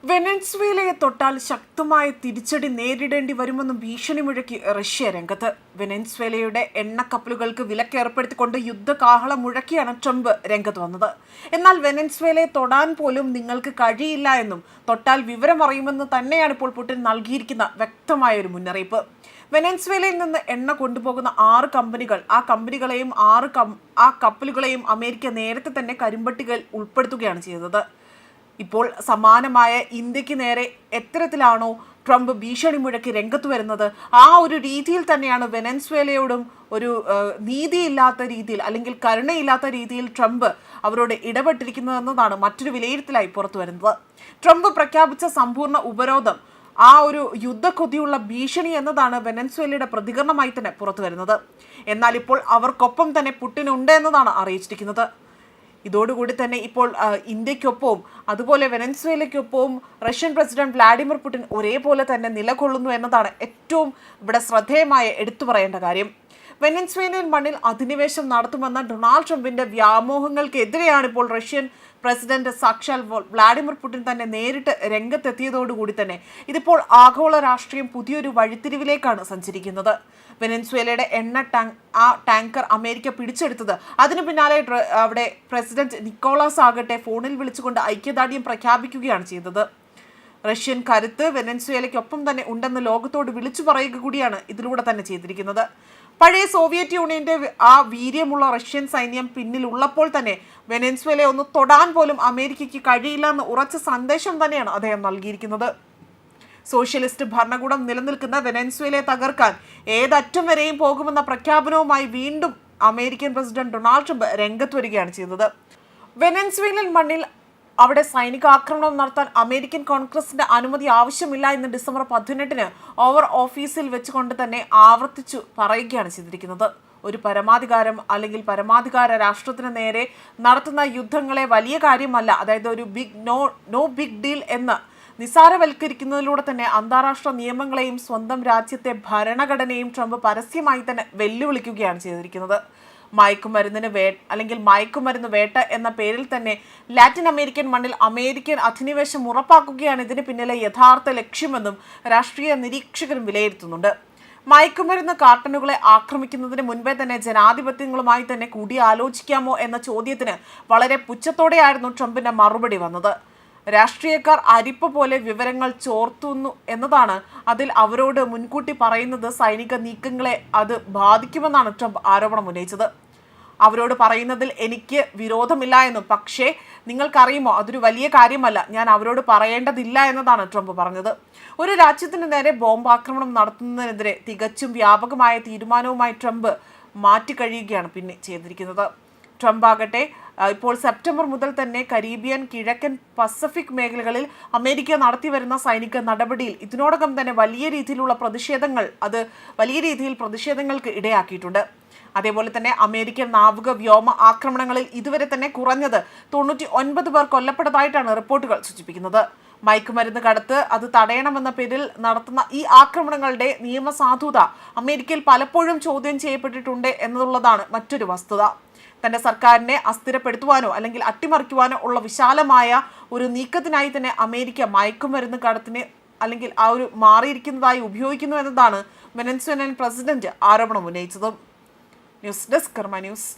വെനസ്വേലയെ തൊട്ടാൽ ശക്തമായ തിരിച്ചടി നേരിടേണ്ടി വരുമെന്നും ഭീഷണി മുഴക്കി റഷ്യ രംഗത്ത്. വെനസ്വേലയുടെ എണ്ണക്കപ്പലുകൾക്ക് വിലക്കേർപ്പെടുത്തിക്കൊണ്ട് യുദ്ധകാഹളം മുഴക്കിയാണ് ട്രംപ് രംഗത്ത് വന്നത്. എന്നാൽ വെനസ്വേലയെ തൊടാൻ പോലും നിങ്ങൾക്ക് കഴിയില്ല എന്നും തൊട്ടാൽ വിവരം അറിയുമെന്ന് തന്നെയാണ് ഇപ്പോൾ പുടിൻ നൽകിയിരിക്കുന്ന വ്യക്തമായ ഒരു മുന്നറിയിപ്പ്. വെനസ്വേലയിൽ നിന്ന് എണ്ണ കൊണ്ടുപോകുന്ന 6 കമ്പനികൾ, ആ കപ്പലുകളെയും അമേരിക്ക നേരത്തെ തന്നെ കരിമ്പട്ടികയിൽ ഉൾപ്പെടുത്തുകയാണ് ചെയ്തത്. ഇപ്പോൾ സമാനമായ ഇന്ത്യക്ക് നേരെ എത്തരത്തിലാണോ ട്രംപ് ഭീഷണി മുഴക്കി രംഗത്ത് വരുന്നത്, ആ ഒരു രീതിയിൽ തന്നെയാണ് വെനസ്വേലയോടും ഒരു നീതിയില്ലാത്ത രീതിയിൽ അല്ലെങ്കിൽ കരുണയില്ലാത്ത രീതിയിൽ ട്രംപ് അവരോട് ഇടപെട്ടിരിക്കുന്നതെന്നതാണ് മറ്റൊരു വിലയിരുത്തലായി പുറത്തു വരുന്നത്. ട്രംപ് പ്രഖ്യാപിച്ച സമ്പൂർണ്ണ ഉപരോധം ആ ഒരു യുദ്ധക്കൊതിയുള്ള ഭീഷണി എന്നതാണ് വെനസ്വേലയുടെ പ്രതികരണമായി തന്നെ പുറത്തു വരുന്നത്. എന്നാൽ ഇപ്പോൾ അവർക്കൊപ്പം തന്നെ പുടിൻ ഉണ്ട് എന്നതാണ് അറിയിച്ചിരിക്കുന്നത്. ഇതോടുകൂടി തന്നെ ഇപ്പോൾ ഇന്ത്യക്കൊപ്പവും അതുപോലെ വെനസ്വേലയ്ക്കൊപ്പവും റഷ്യൻ പ്രസിഡന്റ് വ്ളാഡിമിർ പുടിൻ ഒരേപോലെ തന്നെ നിലകൊള്ളുന്നു എന്നതാണ് ഏറ്റവും ഇവിടെ ശ്രദ്ധേയമായ എടുത്തു പറയേണ്ട കാര്യം. വെനസ്വേലൻ മണ്ണിൽ അധിനിവേശം നടത്തുമെന്ന ഡൊണാൾഡ് ട്രംപിന്റെ വ്യാമോഹങ്ങൾക്കെതിരെയാണ് ഇപ്പോൾ റഷ്യൻ പ്രസിഡന്റ് സാക്ഷാൽ വ്ളാഡിമിർ പുടിൻ തന്നെ നേരിട്ട് രംഗത്തെത്തിയതോടുകൂടി തന്നെ ഇതിപ്പോൾ ആഗോള രാഷ്ട്രീയം പുതിയൊരു വഴിത്തിരിവിലേക്കാണ് സഞ്ചരിക്കുന്നത്. വെനസ്വേലയുടെ ടാങ്കർ അമേരിക്ക പിടിച്ചെടുത്തത്, അതിനു പിന്നാലെ അവിടെ പ്രസിഡന്റ് നിക്കോളാസ് ആകട്ടെ ഫോണിൽ വിളിച്ചുകൊണ്ട് ഐക്യദാർഢ്യം പ്രഖ്യാപിക്കുകയാണ് ചെയ്തത്. റഷ്യൻ കരുത്ത് വെനസ്വേലയ്ക്കൊപ്പം തന്നെ ഉണ്ടെന്ന് ലോകത്തോട് വിളിച്ചു പറയുക കൂടിയാണ് ഇതിലൂടെ തന്നെ ചെയ്തിരിക്കുന്നത്. പഴയ സോവിയറ്റ് യൂണിയന്റെ ആ വീര്യമുള്ള റഷ്യൻ സൈന്യം പിന്നിലുള്ളപ്പോൾ തന്നെ വെനസ്വേലയെ ഒന്ന് തൊടാൻ പോലും അമേരിക്കയ്ക്ക് കഴിയില്ല എന്ന് ഉറച്ച സന്ദേശം തന്നെയാണ് അദ്ദേഹം നൽകിയിരിക്കുന്നത്. സോഷ്യലിസ്റ്റ് ഭരണകൂടം നിലനിൽക്കുന്ന വെനസ്വേലയെ തകർക്കാൻ ഏതറ്റം വരെയും പോകുമെന്ന പ്രഖ്യാപനവുമായി വീണ്ടും അമേരിക്കൻ പ്രസിഡന്റ് ഡൊണാൾഡ് ട്രംപ് രംഗത്ത് വരികയാണ് ചെയ്തത്. വെനസ്വേലൻ മണ്ണിൽ അവിടെ സൈനിക ആക്രമണം നടത്താൻ അമേരിക്കൻ കോൺഗ്രസിന്റെ അനുമതി ആവശ്യമില്ല എന്ന് ഡിസംബർ 18-ന് ഓവർ ഓഫീസിൽ വെച്ചുകൊണ്ട് തന്നെ ആവർത്തിച്ചു പറയുകയാണ് ചെയ്തിരിക്കുന്നത്. ഒരു പരമാധികാരം അല്ലെങ്കിൽ പരമാധികാര രാഷ്ട്രത്തിന് നേരെ നടത്തുന്ന യുദ്ധങ്ങളെ വലിയ കാര്യമല്ല, അതായത് ഒരു നോ ബിഗ് ഡീൽ എന്ന് നിസാരവൽക്കരിക്കുന്നതിലൂടെ തന്നെ അന്താരാഷ്ട്ര നിയമങ്ങളെയും സ്വന്തം രാജ്യത്തെ ഭരണഘടനയും ട്രംപ് പരസ്യമായി തന്നെ വെല്ലുവിളിക്കുകയാണ് ചെയ്തിരിക്കുന്നത്. മയക്കുമരുന്ന് വേട്ട എന്ന പേരിൽ തന്നെ ലാറ്റിൻ അമേരിക്കൻ മണ്ണിൽ അമേരിക്കൻ അധിനിവേശം ഉറപ്പാക്കുകയാണ് ഇതിന് പിന്നിലെ യഥാർത്ഥ ലക്ഷ്യമെന്നും രാഷ്ട്രീയ നിരീക്ഷകരും വിലയിരുത്തുന്നുണ്ട്. മയക്കുമരുന്ന് കാർട്ടനുകളെ ആക്രമിക്കുന്നതിന് മുൻപേ തന്നെ ജനാധിപത്യങ്ങളുമായി തന്നെ കൂടിയാലോചിക്കാമോ എന്ന ചോദ്യത്തിന് വളരെ പുച്ഛത്തോടെയായിരുന്നു ട്രംപിന്റെ മറുപടി വന്നത്. രാഷ്ട്രീയക്കാർ അരിപ്പ പോലെ വിവരങ്ങൾ ചോർത്തുന്നു എന്നതാണ് അതിൽ അവരോട് മുൻകൂട്ടി പറയുന്നത് സൈനിക നീക്കങ്ങളെ അത് ബാധിക്കുമെന്നാണ് ട്രംപ് ആരോപണം ഉന്നയിച്ചത്. അവരോട് പറയുന്നതിൽ എനിക്ക് വിരോധമില്ല എന്നും, പക്ഷേ നിങ്ങൾക്കറിയുമോ അതൊരു വലിയ കാര്യമല്ല, ഞാൻ അവരോട് പറയേണ്ടതില്ല എന്നതാണ് ട്രംപ് പറഞ്ഞത്. ഒരു രാജ്യത്തിന് നേരെ ബോംബാക്രമണം നടത്തുന്നതിനെതിരെ തികച്ചും വ്യാപകമായ തീരുമാനവുമായി ട്രംപ് മാറ്റിക്കഴിയുകയാണ് പിന്നെ ചെയ്തിരിക്കുന്നത്. ട്രംപ് ആകട്ടെ ഇപ്പോൾ സെപ്റ്റംബർ മുതൽ തന്നെ കരീബിയൻ, കിഴക്കൻ പസഫിക് മേഖലകളിൽ അമേരിക്ക നടത്തി വരുന്ന സൈനിക നടപടിയിൽ ഇതിനോടകം തന്നെ വലിയ രീതിയിലുള്ള പ്രതിഷേധങ്ങൾക്ക് ഇടയാക്കിയിട്ടുണ്ട്. അതേപോലെ തന്നെ അമേരിക്കൻ നാവിക വ്യോമ ആക്രമണങ്ങളിൽ ഇതുവരെ തന്നെ കുറഞ്ഞത് 99 പേർ കൊല്ലപ്പെട്ടതായിട്ടാണ് റിപ്പോർട്ടുകൾ സൂചിപ്പിക്കുന്നത്. മയക്കുമരുന്ന് കടത്ത് അത് തടയണമെന്ന പേരിൽ നടത്തുന്ന ഈ ആക്രമണങ്ങളുടെ നിയമസാധുത അമേരിക്കയിൽ പലപ്പോഴും ചോദ്യം ചെയ്യപ്പെട്ടിട്ടുണ്ട് എന്നുള്ളതാണ് മറ്റൊരു വസ്തുത. തന്റെ സർക്കാരിനെ അസ്ഥിരപ്പെടുത്തുവാനോ അല്ലെങ്കിൽ അട്ടിമറിക്കുവാനോ ഉള്ള വിശാലമായ ഒരു നീക്കത്തിനായി തന്നെ അമേരിക്ക മയക്കുമരുന്ന് കടത്തിനെ അല്ലെങ്കിൽ ആ ഒരു മാറിയിരിക്കുന്നതായി ഉപയോഗിക്കുന്നു എന്നതാണ് വെനസ്വേലൻ പ്രസിഡന്റ് ആരോപണം ഉന്നയിച്ചത്. ന്യൂസ് ഡെസ്ക് കർമ്മ ന്യൂസ്.